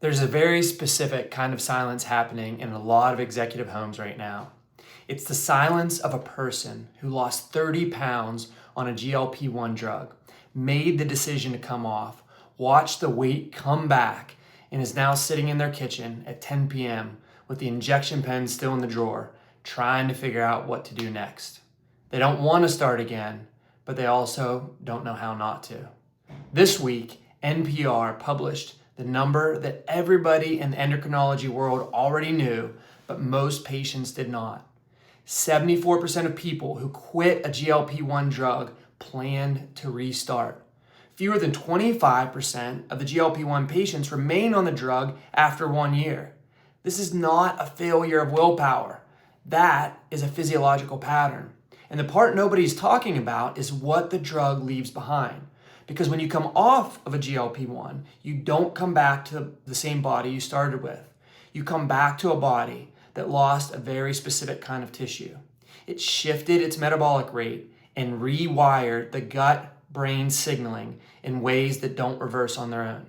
There's a very specific kind of silence happening in a lot of executive homes right now. It's the silence of a person who lost 30 pounds on a GLP-1 drug, made the decision to come off, watched the weight come back, and is now sitting in their kitchen at 10 p.m. with the injection pen still in the drawer, trying to figure out what to do next. They don't want to start again, but they also don't know how not to. This week, NPR published the number that everybody in the endocrinology world already knew, but most patients did not. 74% of people who quit a GLP-1 drug planned to restart. Fewer than 25% of the GLP-1 patients remain on the drug after 1 year. This is not a failure of willpower. That is a physiological pattern. And the part nobody's talking about is what the drug leaves behind. Because when you come off of a GLP-1, you don't come back to the same body you started with. You come back to a body that lost a very specific kind of tissue. It shifted its metabolic rate and rewired the gut-brain signaling in ways that don't reverse on their own.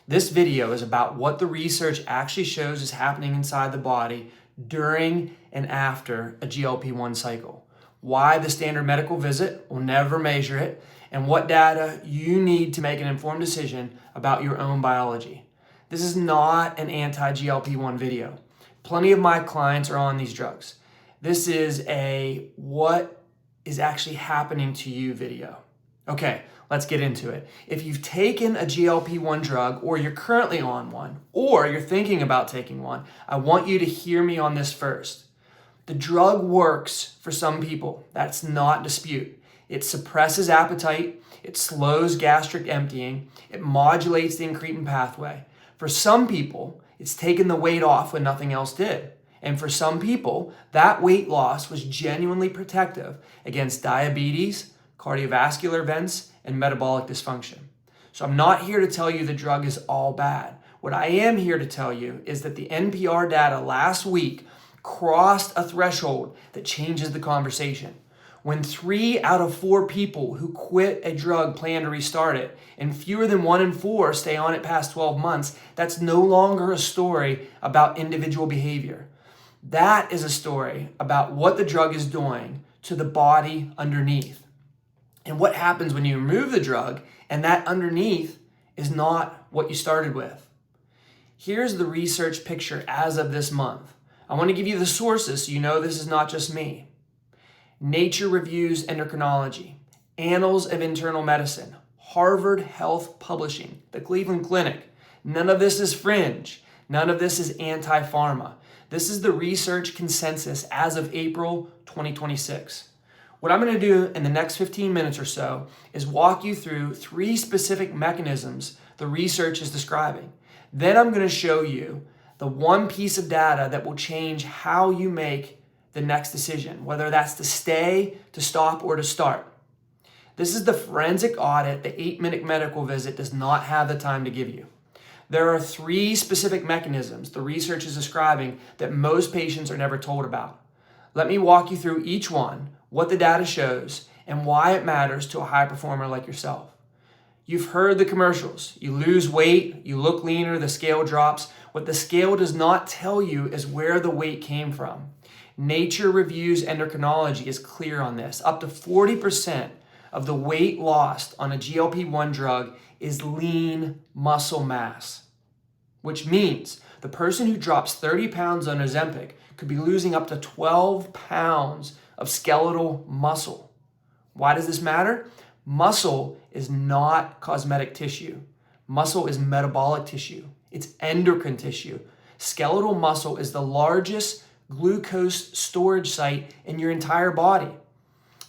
This video is about what the research actually shows is happening inside the body during and after a GLP-1 cycle. Why the standard medical visit will never measure it, and what data you need to make an informed decision about your own biology. This is not an anti-GLP-1 video. Plenty of my clients are on these drugs. This is a what is actually happening to you video. Okay, let's get into it. If you've taken a GLP-1 drug, or you're currently on one, or you're thinking about taking one, I want you to hear me on this first. The drug works for some people. That's not dispute. It suppresses appetite, it slows gastric emptying, it modulates the incretin pathway. For some people, it's taken the weight off when nothing else did. And for some people, that weight loss was genuinely protective against diabetes, cardiovascular events, and metabolic dysfunction. So I'm not here to tell you the drug is all bad. What I am here to tell you is that the NPR data last week crossed a threshold that changes the conversation. When 3 out of 4 people who quit a drug plan to restart it, and fewer than 1 in 4 stay on it past 12 months, that's no longer a story about individual behavior. That is a story about what the drug is doing to the body underneath. And what happens when you remove the drug and that underneath is not what you started with. Here's the research picture as of this month. I want to give you the sources so you know this is not just me. Nature Reviews Endocrinology, Annals of Internal Medicine, Harvard Health Publishing, the Cleveland Clinic. None of this is fringe. None of this is anti-pharma. This is the research consensus as of April 2026. What I'm going to do in the next 15 minutes or so is walk you through 3 specific mechanisms the research is describing. Then I'm going to show you the one piece of data that will change how you make the next decision, whether that's to stay, to stop, or to start. This is the forensic audit the 8-minute medical visit does not have the time to give you. There are 3 specific mechanisms the research is describing that most patients are never told about. Let me walk you through each one, what the data shows, and why it matters to a high performer like yourself. You've heard the commercials. You lose weight, you look leaner, the scale drops. What the scale does not tell you is where the weight came from. Nature Reviews Endocrinology is clear on this. Up to 40% of the weight lost on a GLP-1 drug is lean muscle mass, which means the person who drops 30 pounds on Ozempic could be losing up to 12 pounds of skeletal muscle. Why does this matter? Muscle is not cosmetic tissue. Muscle is metabolic tissue. It's endocrine tissue. Skeletal muscle is the largest glucose storage site in your entire body.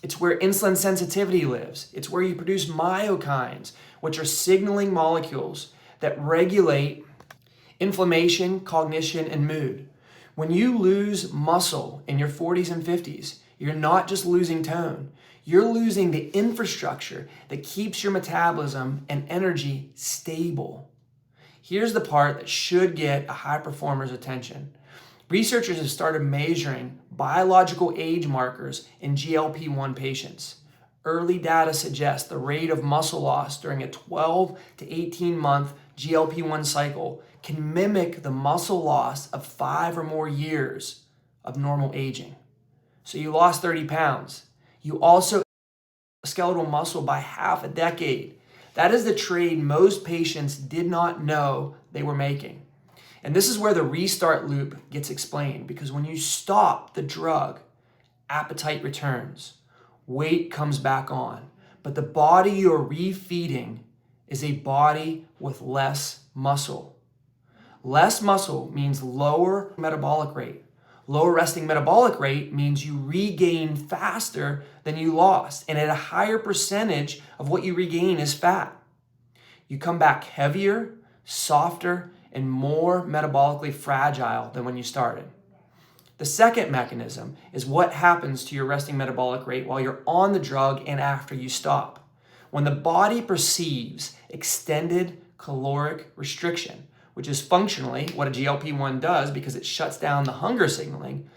It's where insulin sensitivity lives. It's where you produce myokines, which are signaling molecules that regulate inflammation, cognition, and mood. When you lose muscle in your 40s and 50s, you're not just losing tone. You're losing the infrastructure that keeps your metabolism and energy stable. Here's the part that should get a high performer's attention. Researchers have started measuring biological age markers in GLP-1 patients. Early data suggests the rate of muscle loss during a 12 to 18 month GLP-1 cycle can mimic the muscle loss of 5 or more years of normal aging. So you lost 30 pounds. You also skeletal muscle by half a decade. That is the trade most patients did not know they were making. And this is where the restart loop gets explained, because when you stop the drug, appetite returns, weight comes back on, but the body you're refeeding is a body with less muscle. Less muscle means lower metabolic rate. Lower resting metabolic rate means you regain faster than you lost, and at a higher percentage of what you regain is fat. You come back heavier, softer, and more metabolically fragile than when you started. The second mechanism is what happens to your resting metabolic rate while you're on the drug and after you stop. When the body perceives extended caloric restriction, which is functionally what a GLP-1 does because it shuts down the hunger signaling,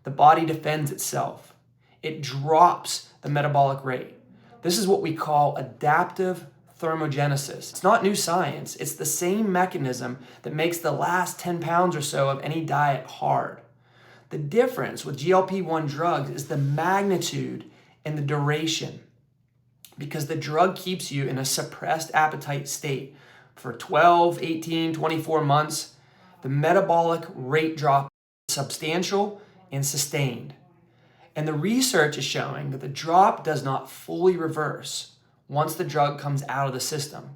the body defends itself. It drops the metabolic rate. This is what we call adaptive thermogenesis. It's not new science. It's the same mechanism that makes the last 10 pounds or so of any diet hard. The difference with GLP-1 drugs is the magnitude and the duration, because the drug keeps you in a suppressed appetite state for 12, 18, 24 months. The metabolic rate drop is substantial and sustained. And the research is showing that the drop does not fully reverse once the drug comes out of the system.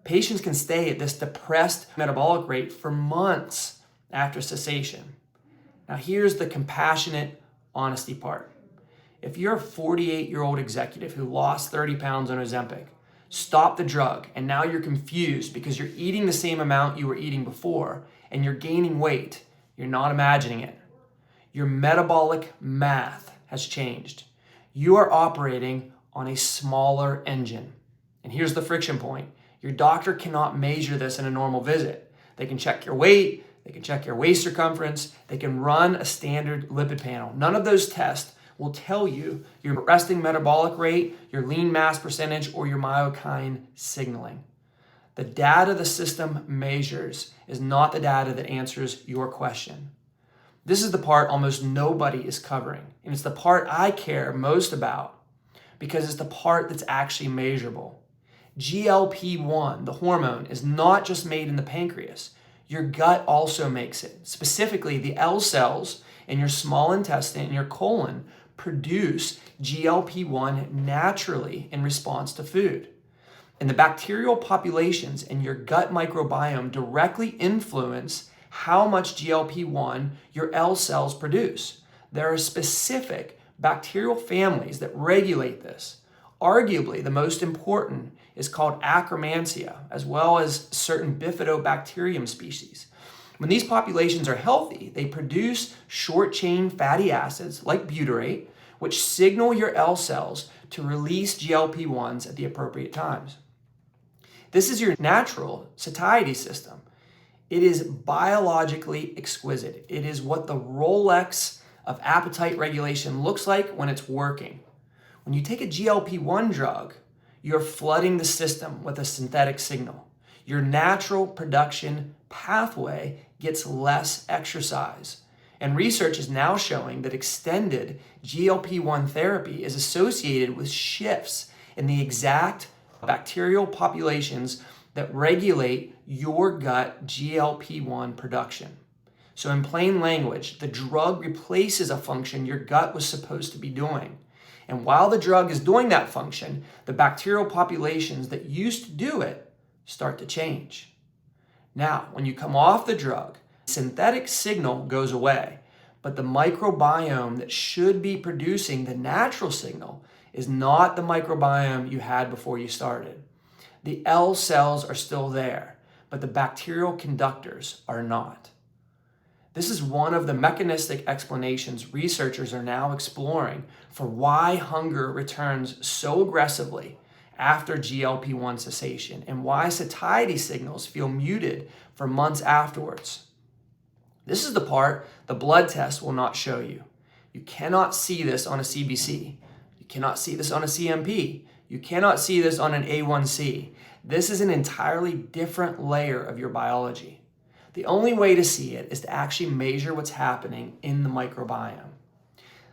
Patients can stay at this depressed metabolic rate for months after cessation. Now here's the compassionate honesty part. If you're a 48-year-old executive who lost 30 pounds on Ozempic, stop the drug, and now you're confused because you're eating the same amount you were eating before and you're gaining weight, you're not imagining it. Your metabolic math has changed. You are operating on a smaller engine. And here's the friction point. Your doctor cannot measure this in a normal visit. They can check your weight, they can check your waist circumference, they can run a standard lipid panel. None of those tests will tell you your resting metabolic rate, your lean mass percentage, or your myokine signaling. The data the system measures is not the data that answers your question. This is the part almost nobody is covering, and it's the part I care most about because it's the part that's actually measurable. GLP-1, the hormone, is not just made in the pancreas. Your gut also makes it. Specifically, the L cells in your small intestine and your colon produce GLP-1 naturally in response to food. And the bacterial populations in your gut microbiome directly influence how much GLP-1 your L cells produce. There are specific bacterial families that regulate this. Arguably, the most important is called Akkermansia, as well as certain bifidobacterium species. When these populations are healthy, they produce short-chain fatty acids like butyrate, which signal your L cells to release GLP-1s at the appropriate times. This is your natural satiety system. It is biologically exquisite. It is what the Rolex of appetite regulation looks like when it's working. When you take a GLP-1 drug, you're flooding the system with a synthetic signal. Your natural production pathway gets less exercise. And research is now showing that extended GLP-1 therapy is associated with shifts in the exact bacterial populations that regulate your gut GLP-1 production. So in plain language, the drug replaces a function your gut was supposed to be doing. And while the drug is doing that function, the bacterial populations that used to do it start to change. Now, when you come off the drug, synthetic signal goes away, but the microbiome that should be producing the natural signal is not the microbiome you had before you started. The L cells are still there, but the bacterial conductors are not. This is one of the mechanistic explanations researchers are now exploring for why hunger returns so aggressively after GLP-1 cessation and why satiety signals feel muted for months afterwards. This is the part the blood test will not show you. You cannot see this on a CBC. You cannot see this on a CMP. You cannot see this on an A1C. This is an entirely different layer of your biology. The only way to see it is to actually measure what's happening in the microbiome.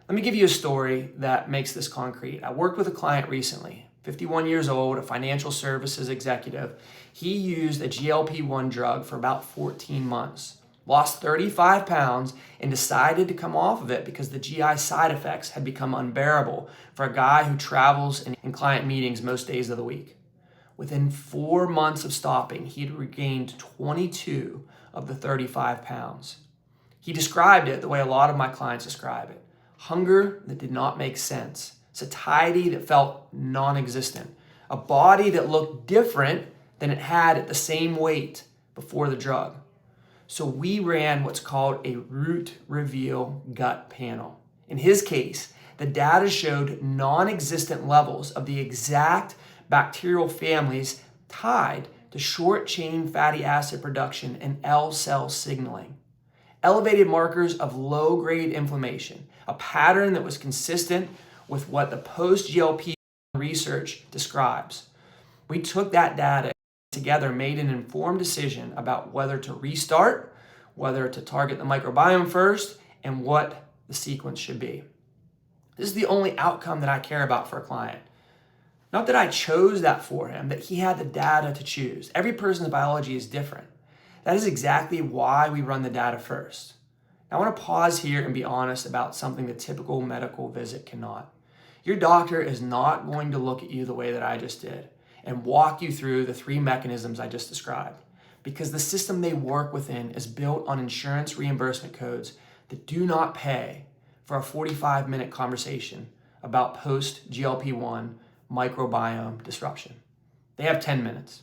Let me give you a story that makes this concrete. I worked with a client recently, 51 years old, a financial services executive. He used a GLP-1 drug for about 14 months. Lost 35 pounds and decided to come off of it because the GI side effects had become unbearable for a guy who travels in client meetings most days of the week. Within 4 months of stopping, he'd regained 22 of the 35 pounds. He described it the way a lot of my clients describe it. Hunger that did not make sense, satiety that felt non-existent, a body that looked different than it had at the same weight before the drug. So we ran what's called a root reveal gut panel. In his case, the data showed non-existent levels of the exact bacterial families tied to short-chain fatty acid production and L cell signaling. Elevated markers of low-grade inflammation, a pattern that was consistent with what the post-GLP research describes. We took that data together, made an informed decision about whether to restart, whether to target the microbiome first, and what the sequence should be. This is the only outcome that I care about for a client. Not that I chose that for him, that he had the data to choose. Every person's biology is different. That is exactly why we run the data first. Now, I want to pause here and be honest about something the typical medical visit cannot. Your doctor is not going to look at you the way that I just did and walk you through the 3 mechanisms I just described, because the system they work within is built on insurance reimbursement codes that do not pay for a 45-minute conversation about post-GLP-1 microbiome disruption. They have 10 minutes.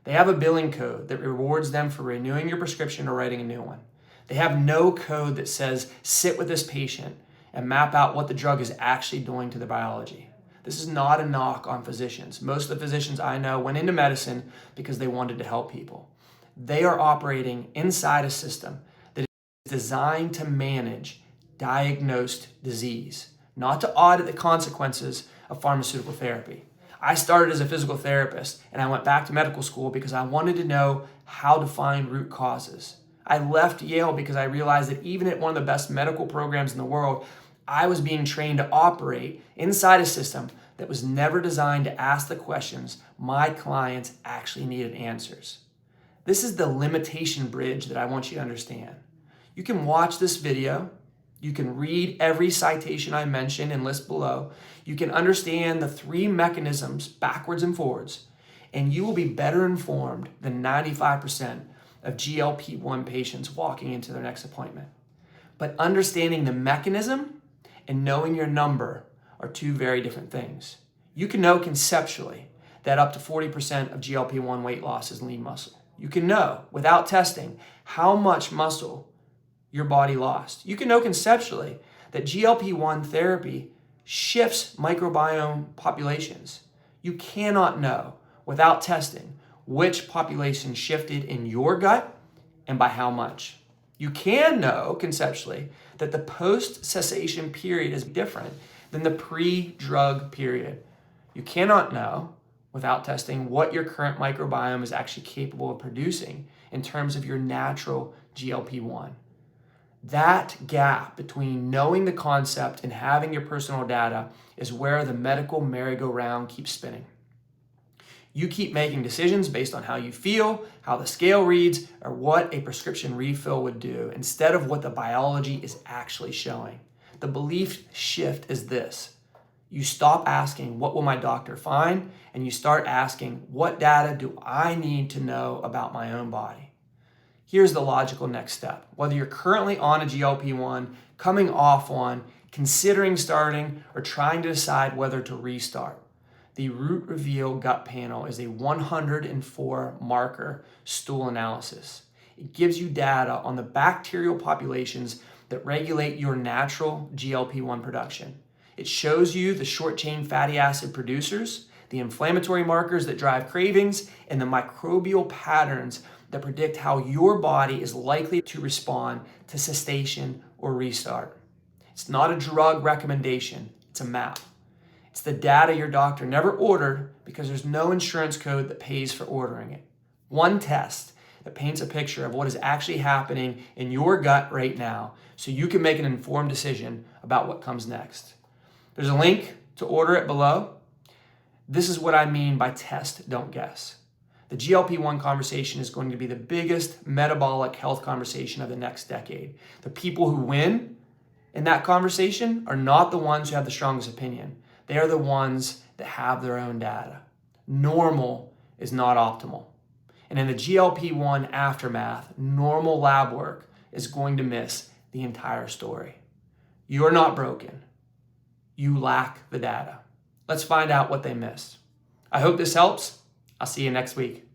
They have a billing code that rewards them for renewing your prescription or writing a new one. They have no code that says, sit with this patient and map out what the drug is actually doing to the biology. This is not a knock on physicians. Most of the physicians I know went into medicine because they wanted to help people. They are operating inside a system that is designed to manage diagnosed disease, not to audit the consequences of pharmaceutical therapy. I started as a physical therapist and I went back to medical school because I wanted to know how to find root causes. I left Yale because I realized that even at one of the best medical programs in the world, I was being trained to operate inside a system that was never designed to ask the questions my clients actually needed answers. This is the limitation bridge that I want you to understand. You can watch this video. You can read every citation I mentioned and list below. You can understand the 3 mechanisms backwards and forwards, and you will be better informed than 95% of GLP-1 patients walking into their next appointment. But understanding the mechanism and knowing your number are 2 very different things. You can know conceptually that up to 40% of GLP-1 weight loss is lean muscle. You can know without testing how much muscle your body lost. You can know conceptually that GLP-1 therapy shifts microbiome populations. You cannot know without testing which population shifted in your gut and by how much. You can know conceptually that the post-cessation period is different than the pre-drug period. You cannot know without testing what your current microbiome is actually capable of producing in terms of your natural GLP-1. That gap between knowing the concept and having your personal data is where the medical merry-go-round keeps spinning. You keep making decisions based on how you feel, how the scale reads, or what a prescription refill would do, instead of what the biology is actually showing. The belief shift is this. You stop asking, what will my doctor find? And you start asking, what data do I need to know about my own body? Here's the logical next step. Whether you're currently on a GLP-1, coming off one, considering starting, or trying to decide whether to restart, the Root Reveal Gut Panel is a 104 marker stool analysis. It gives you data on the bacterial populations that regulate your natural GLP-1 production. It shows you the short-chain fatty acid producers, the inflammatory markers that drive cravings, and the microbial patterns that predict how your body is likely to respond to cessation or restart. It's not a drug recommendation, it's a map. It's the data your doctor never ordered because there's no insurance code that pays for ordering it. One test that paints a picture of what is actually happening in your gut right now so you can make an informed decision about what comes next. There's a link to order it below. This is what I mean by test, don't guess. The GLP-1 conversation is going to be the biggest metabolic health conversation of the next decade. The people who win in that conversation are not the ones who have the strongest opinion. They are the ones that have their own data. Normal is not optimal. And in the GLP-1 aftermath, normal lab work is going to miss the entire story. You are not broken. You lack the data. Let's find out what they missed. I hope this helps. I'll see you next week.